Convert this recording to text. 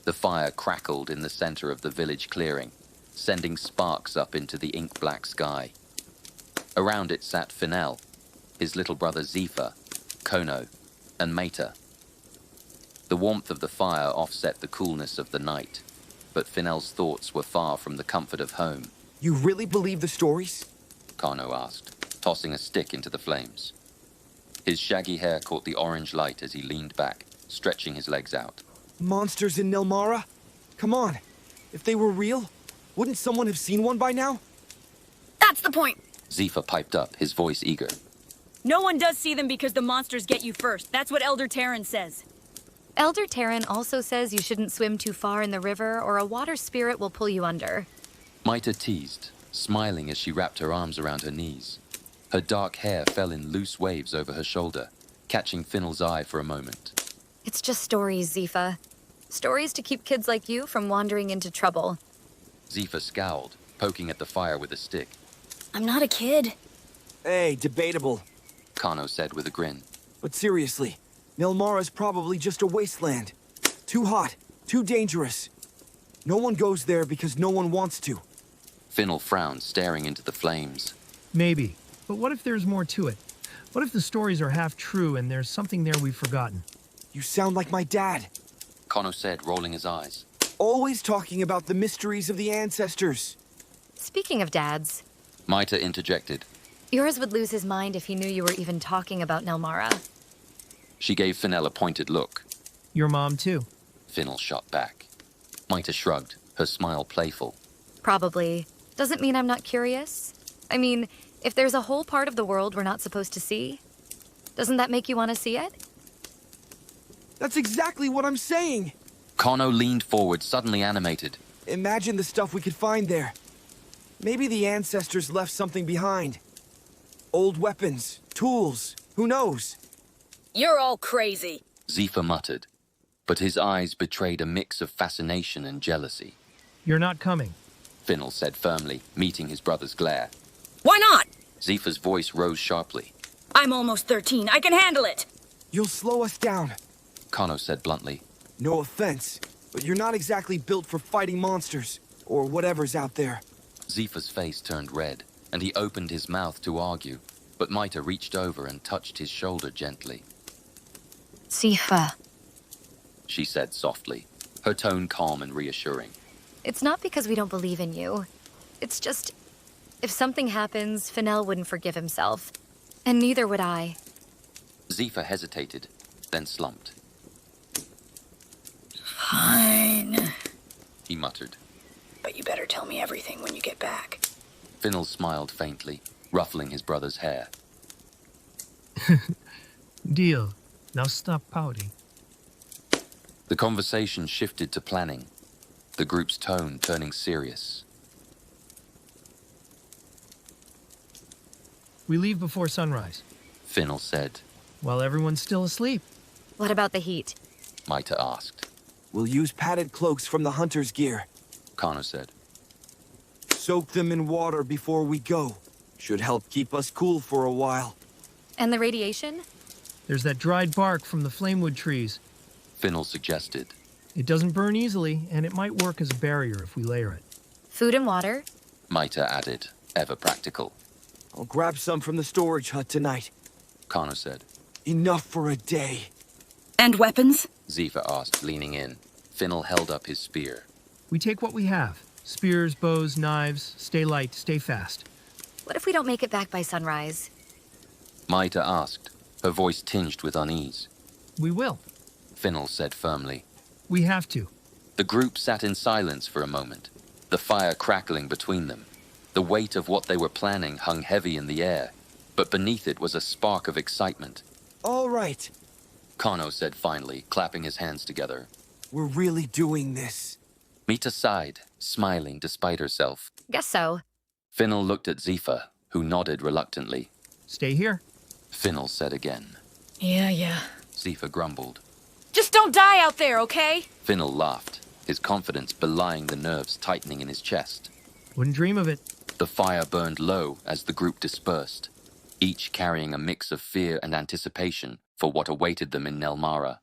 The fire crackled in the center of the village clearing, sending sparks up into the ink-black sky. Around it sat Fennel, his little brother Zephyr, Kono, and Mater. The warmth of the fire offset the coolness of the night, but Fennel's thoughts were far from the comfort of home. You really believe the stories? Kano asked, tossing a stick into the flames. His shaggy hair caught the orange light as he leaned back, stretching his legs out. Monsters in Nelmara? Come on. If they were real, wouldn't someone have seen one by now? That's the point! Zephyr piped up, his voice eager. No one does see them because the monsters get you first. That's what Elder Terran says. Elder Terran also says you shouldn't swim too far in the river or a water spirit will pull you under. Maita teased, smiling as she wrapped her arms around her knees. Her dark hair fell in loose waves over her shoulder, catching Fennel's eye for a moment. It's just stories, Zephyr. Stories to keep kids like you from wandering into trouble. Zephyr scowled, poking at the fire with a stick. I'm not a kid. Hey, debatable. Kano said with a grin. But seriously, Nelmara's probably just a wasteland. Too hot, too dangerous. No one goes there because no one wants to. Fennel frowned, staring into the flames. Maybe. But what if there's more to it? What if the stories are half true and there's something there we've forgotten? You sound like my dad. Kano said, rolling his eyes. Always talking about the mysteries of the ancestors. Speaking of dads, Maita interjected. yours would lose his mind if he knew you were even talking about Nelmara. She gave Fennel a pointed look. Your mom, too. Fennel shot back. Maita shrugged, her smile playful. Probably. Doesn't mean I'm not curious. I mean, if there's a whole part of the world we're not supposed to see, doesn't that make you want to see it? That's exactly what I'm saying. Kano leaned forward, suddenly animated. Imagine the stuff we could find there. Maybe the ancestors left something behind. Old weapons, tools, who knows? You're all crazy. Zephyr muttered, but his eyes betrayed a mix of fascination and jealousy. You're not coming. Fennel said firmly, meeting his brother's glare. Why not? Zephyr's voice rose sharply. I'm almost 13. I can handle it. You'll slow us down. Kano said bluntly. No offense, but you're not exactly built for fighting monsters, or whatever's out there. Zephyr's face turned red, and he opened his mouth to argue, but Maita reached over and touched his shoulder gently. Zephyr. She said softly, her tone calm and reassuring. It's not because we don't believe in you. It's just, if something happens, Fennel wouldn't forgive himself. And neither would I. Zephyr hesitated, then slumped. Fine. He muttered. But you better tell me everything when you get back. Fennel smiled faintly, ruffling his brother's hair. Deal. Now stop pouting. The conversation shifted to planning, the group's tone turning serious. We leave before sunrise, Fennel said. while everyone's still asleep. What about the heat? Maita asked. We'll use padded cloaks from the hunter's gear. Kano said. Soak them in water before we go. Should help keep us cool for a while. And the radiation? There's that dried bark from the flamewood trees. Fennel suggested. It doesn't burn easily, and it might work as a barrier if we layer it. Food and water? Maita added, ever practical. I'll grab some from the storage hut tonight. Kano said. Enough for a day. And weapons? Zephyr asked, leaning in. Fennel held up his spear. We take what we have. Spears, bows, knives. Stay light, stay fast. What if we don't make it back by sunrise? Maita asked, her voice tinged with unease. We will. Fennel said firmly. We have to. The group sat in silence for a moment, the fire crackling between them. The weight of what they were planning hung heavy in the air, but beneath it was a spark of excitement. All right. Kano said finally, clapping his hands together. We're really doing this. Mita sighed, smiling despite herself. Guess so. Fennel looked at Zephyr, who nodded reluctantly. Stay here. Fennel said again. Yeah. Zephyr grumbled. Just don't die out there, okay? Fennel laughed, his confidence belying the nerves tightening in his chest. Wouldn't dream of it. The fire burned low as the group dispersed, each carrying a mix of fear and anticipation for what awaited them in Nelmara.